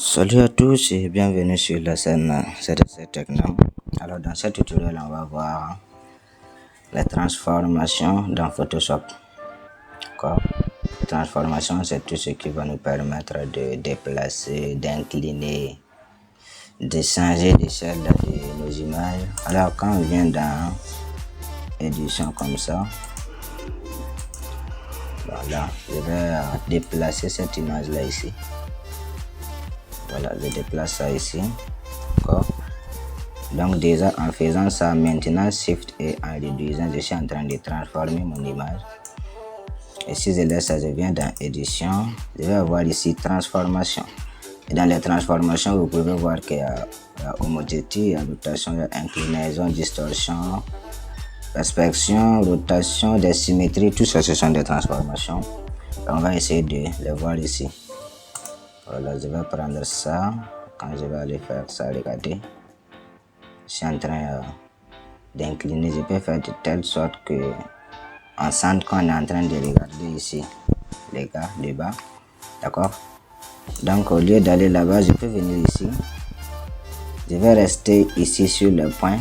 Salut à tous et bienvenue sur la chaîne CDC Techno. Alors dans ce tutoriel on va voir les transformations dans Photoshop. Les transformations, c'est tout ce qui va nous permettre de déplacer, d'incliner, de changer d'échelle de nos images. Alors quand on vient dans édition comme ça, voilà, je vais déplacer cette image là ici. Voilà, je déplace ça ici. Donc déjà en faisant ça, maintenant Shift et en réduisant, je suis en train de transformer mon image. Et si je laisse ça, je viens dans édition, je vais avoir ici transformation. Et dans les transformations, vous pouvez voir qu'il y a homogénéité, il y a rotation, il y a inclinaison, distorsion, perspection, rotation, des symétries, tout ça ce sont des transformations. Et on va essayer de les voir ici. Voilà, je vais prendre ça. Quand je vais aller faire ça, regardez, je suis en train d'incliner. Je peux faire de telle sorte que on sente qu'on est en train de regarder ici les gars de bas. D'accord? Donc au lieu d'aller là-bas, je peux venir ici. Je vais rester ici sur le point.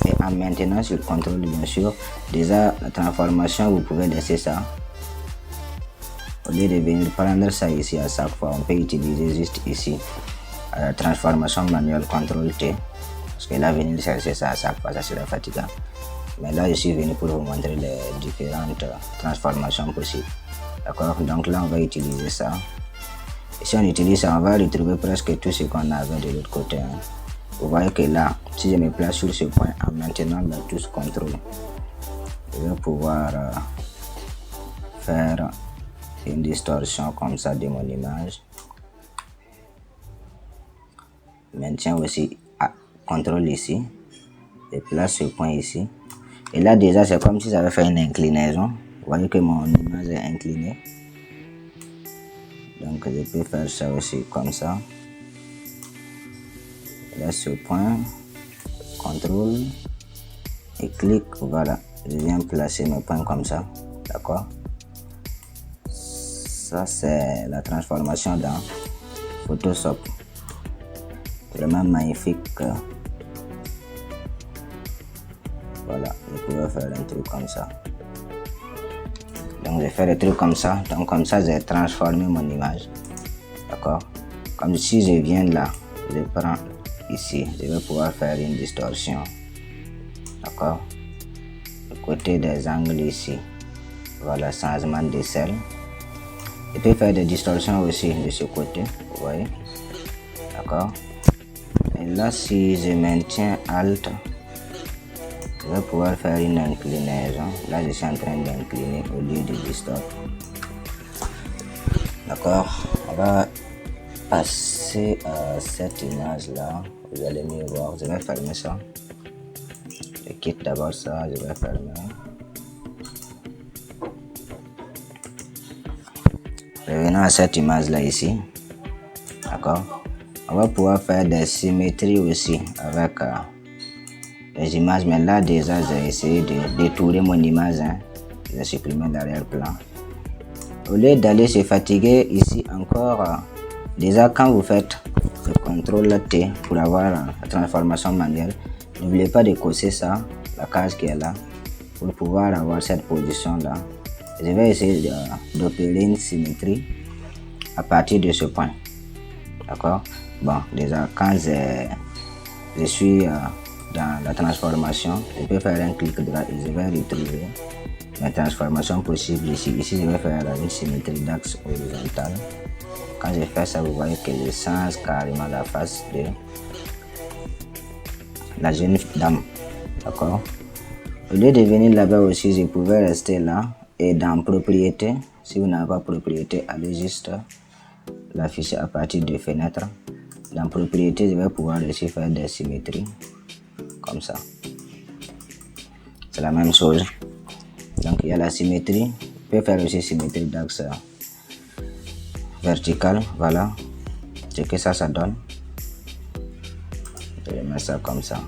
Et en maintenant sur le contrôle, bien sûr, déjà la transformation, vous pouvez laisser ça. Au lieu de venir prendre ça ici à chaque fois, on peut utiliser juste ici la transformation manuelle CTRL T, parce que là venir chercher ça à chaque fois, ça serait fatigant. Mais là je suis venu pour vous montrer les différentes transformations possibles. D'accord, donc là on va utiliser ça. Et si on utilise ça, on va retrouver presque tout ce qu'on avait de l'autre côté. Vous voyez que là, si je me place sur ce point en maintenant la touche CTRL, je vais pouvoir faire une distorsion comme ça de mon image. Maintiens aussi CTRL ici, je place ce point ici. Et là déjà c'est comme si j'avais fait une inclinaison. Vous voyez que mon image est inclinée. Donc je peux faire ça aussi comme ça. Là ce point, CTRL et clic, voilà. Je viens placer mes points comme ça. D'accord? Ça c'est la transformation dans Photoshop. Vraiment magnifique. Voilà, je pouvais faire un truc comme ça. Donc je fais des trucs comme ça. Donc comme ça j'ai transformé mon image. D'accord? Comme si je viens là, je prends ici, je vais pouvoir faire une distorsion. D'accord? Le côté des angles ici. Voilà, changement d'échelle. Je peux faire des distorsions aussi de ce côté. Vous voyez? D'accord? Et là si je maintiens Alt, je vais pouvoir faire une inclinaison. Là je suis en train d'incliner au lieu de distordre. D'accord, on va passer à cette image là. Vous allez mieux voir. Je vais fermer ça. Je quitte d'abord ça, je vais fermer. Revenons à cette image là ici. D'accord, on va pouvoir faire des symétries aussi avec les images, mais là déjà j'ai essayé de détourer mon image. J'ai supprimé l'arrière-plan. Au lieu d'aller se fatiguer ici encore, déjà quand vous faites le CTRL T pour avoir la transformation manuelle, n'oubliez pas de cocher ça, la case qui est là, pour pouvoir avoir cette position là. Je vais essayer d'opérer une symétrie à partir de ce point. D'accord? Bon, déjà quand je suis dans la transformation, je peux faire un clic droit et je vais retrouver la transformation possible ici. Ici, je vais faire une symétrie d'axe horizontal. Quand je fais ça, vous voyez que je change carrément la face de la jeune dame. D'accord? Au lieu de venir là-bas aussi, je pouvais rester là et dans propriété. Si vous n'avez pas propriété, allez juste l'afficher à partir de fenêtre. Dans propriété, je vais pouvoir aussi faire des symétries comme ça. C'est la même chose. Donc il y a la symétrie. Je peux faire aussi symétrie d'axe vertical. Voilà. C'est que ça donne. Je vais mettre ça comme ça.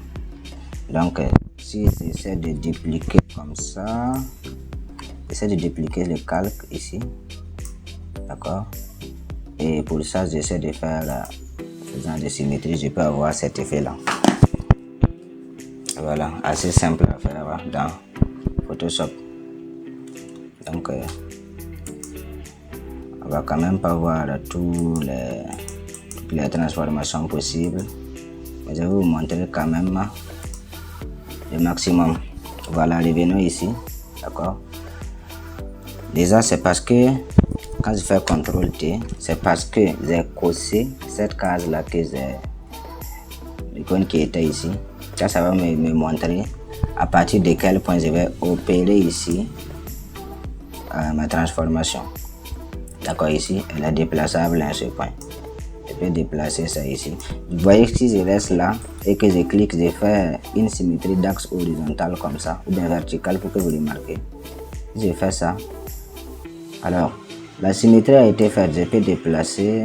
Donc si j'essaie de dupliquer comme ça, j'essaie de dupliquer le calque ici. D'accord. Et pour ça j'essaie de faire Faisant des symétries, je peux avoir cet effet-là. Voilà, assez simple à faire dans Photoshop. Donc, on va quand même pas voir toutes les transformations possibles, mais je vais vous montrer quand même le maximum. Voilà, revenons ici, d'accord. Déjà, c'est parce que quand je fais CTRL T, c'est parce que j'ai coché cette case là que j'ai l'icône qui était ici. Ça va me montrer à partir de quel point je vais opérer ici ma transformation. D'accord, ici elle est déplaçable à ce point. Je peux déplacer ça ici. Vous voyez que si je reste là et que je clique, je fais une symétrie d'axe horizontal comme ça, ou bien vertical pour que vous remarquez. Si je fais ça, alors la symétrie a été faite, je peux déplacer.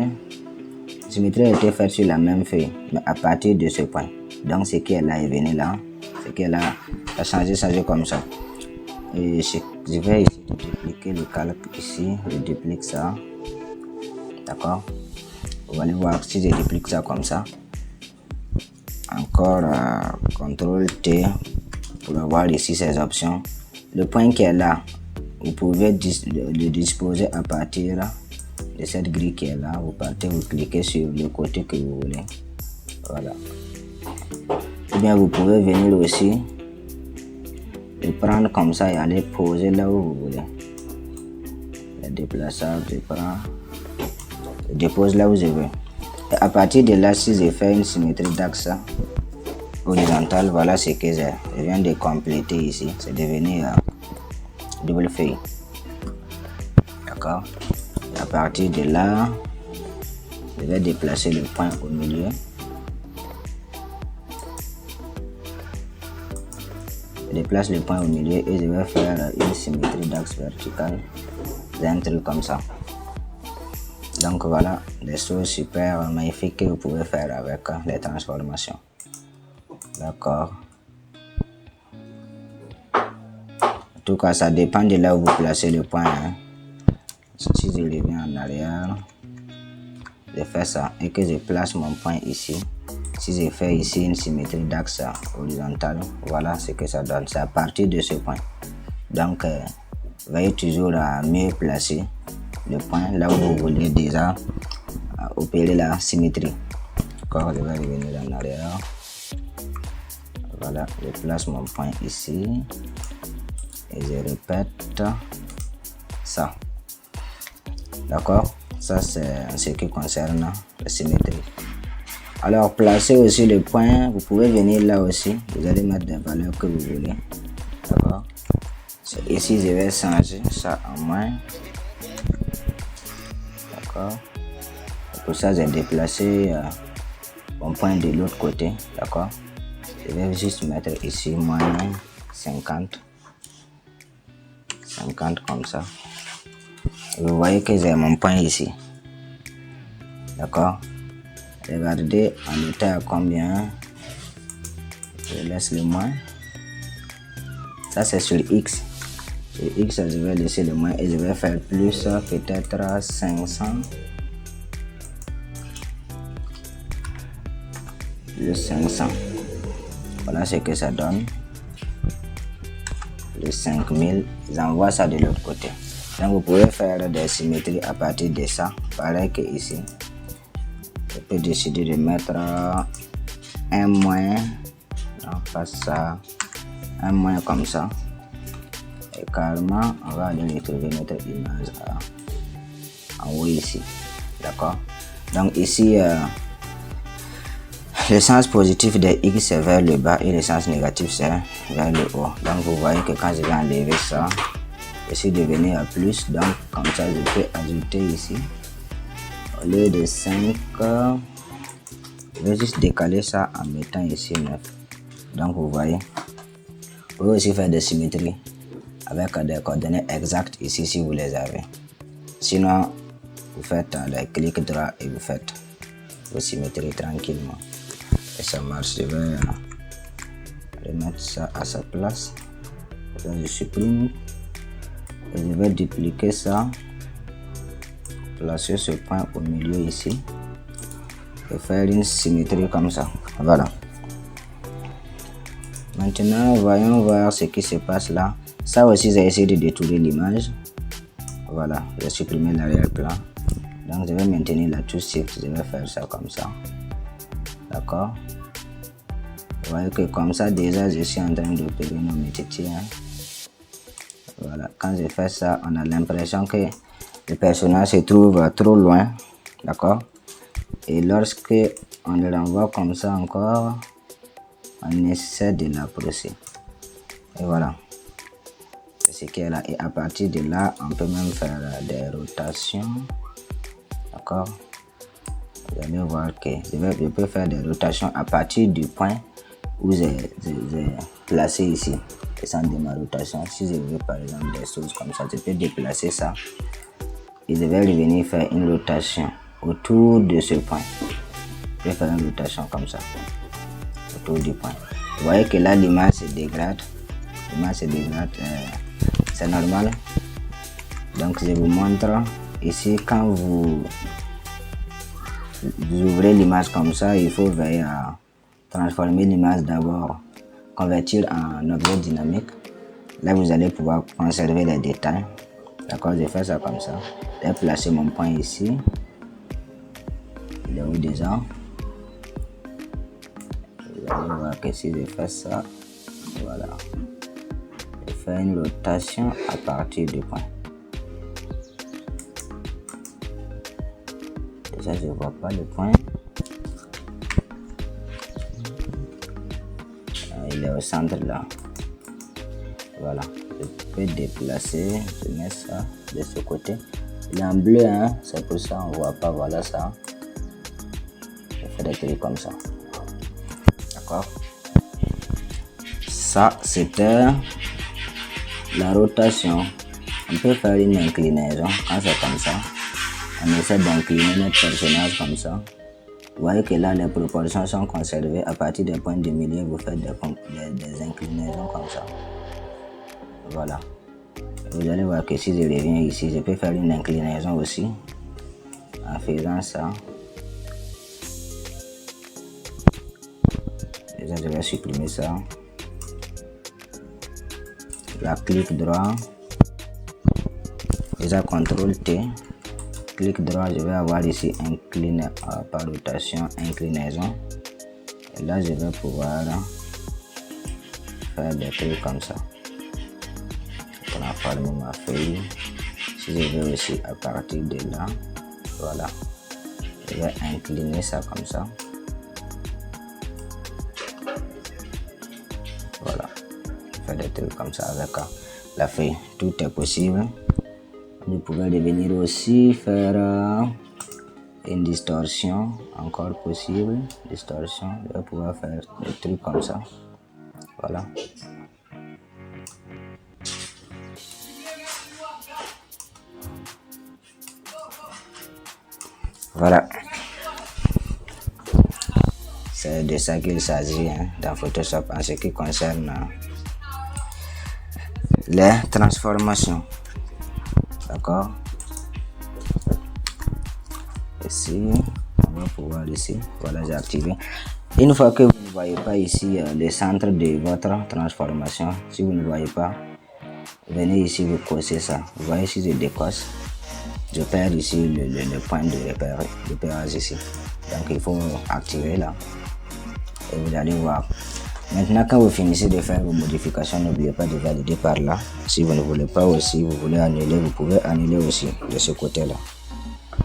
La symétrie a été faite sur la même feuille, mais à partir de ce point. Donc ce qui est là est venu là, ce qui est là a changé comme ça. Et je vais ici dupliquer le calque ici, je duplique ça. D'accord. Vous allez voir si je duplique ça comme ça. Encore CTRL T pour avoir ici ces options. Le point qui est là, vous pouvez le disposer à partir de cette grille qui est là. Vous partez, vous cliquez sur le côté que vous voulez. Voilà. Ou bien vous pouvez venir aussi le prendre comme ça et aller poser là où vous voulez. Le déplaçable, je prends, je dépose là où je veux. Et à partir de là, si je fais une symétrie d'axe horizontale, voilà ce que j'ai. Je viens de compléter ici. C'est devenu double feuille. D'accord. Et à partir de là, je vais déplacer le point au milieu. Je déplace le point au milieu et je vais faire une symétrie d'axe vertical d'un truc comme ça. Donc voilà des choses super magnifiques que vous pouvez faire avec les transformations. D'accord. En tout cas, ça dépend de là où vous placez le point. Si je reviens en arrière, je fais ça et que je place mon point ici. Si je fais ici une symétrie d'axe horizontal, voilà ce que ça donne. C'est à partir de ce point. Donc, veuillez toujours à mieux placer le point là où vous voulez déjà opérer la symétrie. D'accord, je vais revenir en arrière. Voilà, je place mon point ici et je répète ça. D'accord, ça c'est ce qui concerne la symétrie. Alors, placez aussi le point. Vous pouvez venir là aussi. Vous allez mettre des valeurs que vous voulez. D'accord. Ici, je vais changer ça en moins. D'accord. Pour ça, j'ai déplacé mon point de l'autre côté. D'accord. Je vais juste mettre ici moins 50. 50 comme ça. Et vous voyez que j'ai mon point ici. D'accord. Regardez, on était à combien? Je laisse le moins. Ça c'est sur X. Sur X, je vais laisser le moins et je vais faire plus, peut-être 500. Plus 500. Voilà ce que ça donne. Plus 5000. J'envoie ça de l'autre côté. Donc vous pouvez faire des symétries à partir de ça. Pareil que ici. Je peux décider de mettre un moins, non pas ça, un moins comme ça, et carrément on va aller retrouver notre image en haut ici. D'accord. Donc ici le sens positif de X c'est vers le bas et le sens négatif c'est vers le haut. Donc vous voyez que quand je vais enlever ça, je suis devenu à plus, donc comme ça je peux ajouter ici. Au lieu de 5, je vais juste décaler ça en mettant ici 9. Donc vous voyez, vous pouvez aussi faire des symétries avec des coordonnées exactes ici si vous les avez. Sinon, vous faites des clics droits et vous faites vos symétries tranquillement. Et ça marche. Je vais remettre ça à sa place. Là, je supprime et je vais dupliquer ça. Placer ce point au milieu ici. et faire une symétrie comme ça. Voilà. Maintenant, voyons voir ce qui se passe là. Ça aussi, j'ai essayé de détourner l'image. Voilà, j'ai supprimé l'arrière-plan. Donc, je vais maintenir la touche Shift. Je vais faire ça comme ça. D'accord. Vous voyez que comme ça, déjà, je suis en train d'opérer nos métiers. Voilà, quand je fais ça, on a l'impression que le personnage se trouve trop loin. D'accord. Et lorsque on le renvoie comme ça encore, on essaie de l'approcher. Et voilà. C'est ce qui est là. Et à partir de là, on peut même faire des rotations. D'accord. Vous allez voir que je peux faire des rotations à partir du point où j'ai placé ici. Le centre de ma rotation. Si je veux par exemple des choses comme ça, je peux déplacer ça. Et je vais revenir faire une rotation autour de ce point. Je vais faire une rotation comme ça. Autour du point. Vous voyez que là, l'image se dégrade. L'image se dégrade. C'est normal. Donc, je vous montre ici quand vous ouvrez l'image comme ça, il faut veiller à transformer l'image d'abord, convertir en objet dynamique. Là, vous allez pouvoir conserver les détails. D'accord, je fais ça comme ça. Je vais placer mon point ici. Il est où déjà? Vous allez voir que si je fais ça, voilà. Je fais une rotation à partir du point. Déjà, je ne vois pas le point. Il est au centre là. Voilà. Je peux déplacer. Je mets ça de ce côté. Il est en bleu, hein. C'est pour ça on ne voit pas. Voilà ça. Je fais des trucs comme ça. D'accord. Ça, c'était la rotation. On peut faire une inclinaison. Quand c'est comme ça, on essaie d'incliner notre personnage comme ça. Vous voyez que là, les proportions sont conservées. À partir des points de milieu, vous faites des inclinaisons comme ça. Voilà. Vous allez voir que si je reviens ici, je peux faire une inclinaison aussi. En faisant ça. Déjà, je vais supprimer ça. Là, clic droit. Déjà, CTRL T. Clic droit, je vais avoir ici par rotation, inclinaison. Et là, je vais pouvoir faire des trucs comme ça. Transformer ma feuille. Si je veux aussi à partir de là, voilà. Je vais incliner ça comme ça. Voilà. Faire des trucs comme ça avec la feuille. Tout est possible. Vous pouvez revenir aussi faire une distorsion, encore possible, distorsion, je vais pouvoir faire des trucs comme ça, voilà. Voilà, c'est de ça qu'il s'agit dans Photoshop en ce qui concerne les transformations. D'accord. Ici, on va pouvoir ici. Voilà, j'ai activé. Une fois que vous ne voyez pas ici le centre de votre transformation, si vous ne voyez pas, venez ici, vous cossez ça. Vous voyez, si je décosse, je perds ici le point de repérage ici. Donc, il faut activer là. Et vous allez voir. Maintenant, quand vous finissez de faire vos modifications, n'oubliez pas de valider par là. Si vous ne voulez pas aussi, vous voulez annuler, vous pouvez annuler aussi de ce côté-là.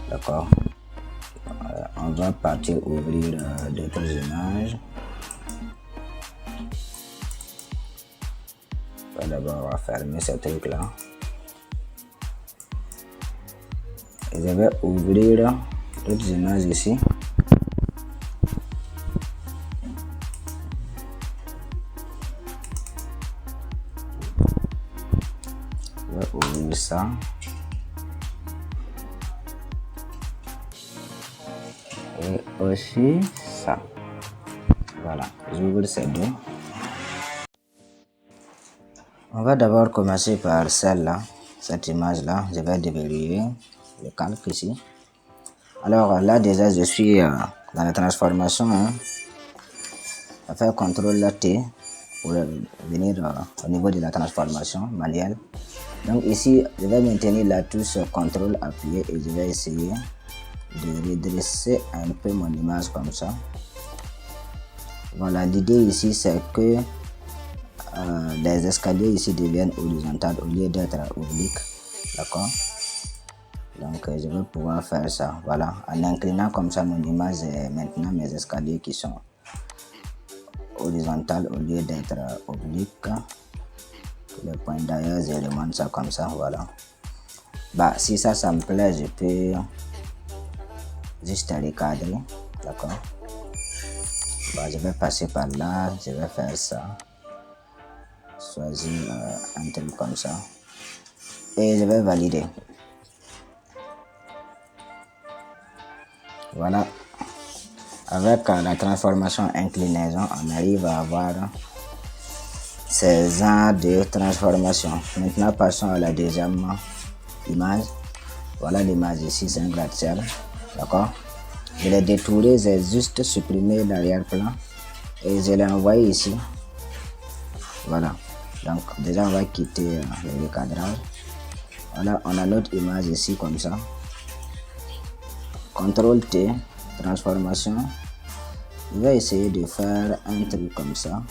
D'accord. On va partir ouvrir d'autres images. D'abord, on va fermer ce truc-là. Et je vais ouvrir d'autres images ici. Je vais ouvrir ça. Et aussi ça. Voilà, j'ouvre ces deux. On va d'abord commencer par celle-là, cette image-là. Je vais déverrouiller le calque ici. Alors là déjà je suis Dans la transformation, hein, on va faire CTRL T pour venir au niveau de la transformation manuelle. Donc ici, je vais maintenir la touche CTRL appuyé et je vais essayer de redresser un peu mon image comme ça. Voilà, l'idée ici c'est que les escaliers ici deviennent horizontales au lieu d'être obliques. D'accord? Donc je vais pouvoir faire ça. Voilà, en inclinant comme ça mon image et maintenant mes escaliers qui sont horizontales au lieu d'être obliques. Le point d'ailleurs, je remonte ça comme ça. Voilà. Bah, si ça me plaît, je peux juste recadrer. D'accord? Bah, je vais passer par là, je vais faire ça. Choisir un truc comme ça. Et je vais valider. Voilà. Avec la transformation inclinaison, on arrive à avoir ces genres de transformation. Maintenant, passons à la deuxième image. Voilà l'image ici, c'est un gratte-ciel. D'accord? Je l'ai détouré, j'ai juste supprimé l'arrière-plan et je l'ai envoyé ici. Voilà. Donc, déjà, on va quitter le recadrage. Voilà, on a notre image ici comme ça. CTRL T, transformation. Je vais essayer de faire un truc comme ça.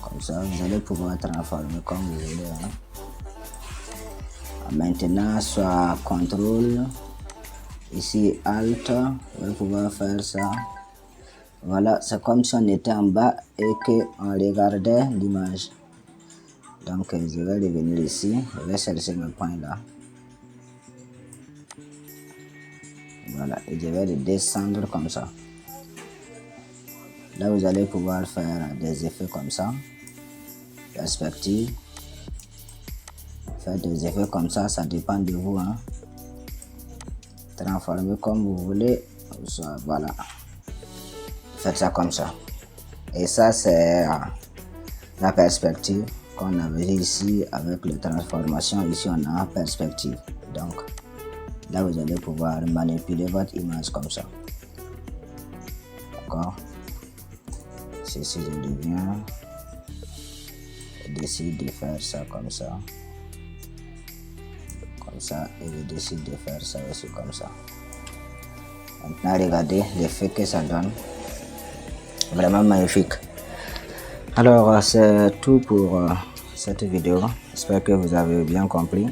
Comme ça, vous allez pouvoir transformer comme vous voulez. Hein. Maintenant, soit CTRL, ici Alt, on va pouvoir faire ça. Voilà, c'est comme si on était en bas et qu'on regardait l'image. Donc, je vais revenir ici, je vais chercher mes points là. Voilà, et je vais le descendre comme ça. Là, vous allez pouvoir faire des effets comme ça. Perspective. Faire des effets comme ça, ça dépend de vous. Hein. Transformer comme vous voulez. Voilà. Faites ça comme ça. Et ça, c'est la perspective qu'on avait ici avec les transformations. Ici, on a perspective. Donc, là, vous allez pouvoir manipuler votre image comme ça. D'accord? Ceci, je deviens. Je décide de faire ça comme ça. Comme ça. Et je décide de faire ça aussi comme ça. Maintenant, regardez l'effet que ça donne. Vraiment magnifique. Alors, c'est tout pour cette vidéo. J'espère que vous avez bien compris.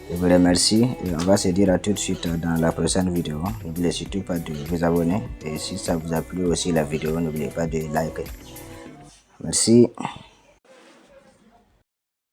Je vous remercie et on va se dire à tout de suite dans la prochaine vidéo. N'oubliez surtout pas de vous abonner et si ça vous a plu aussi la vidéo, n'oubliez pas de liker. Merci.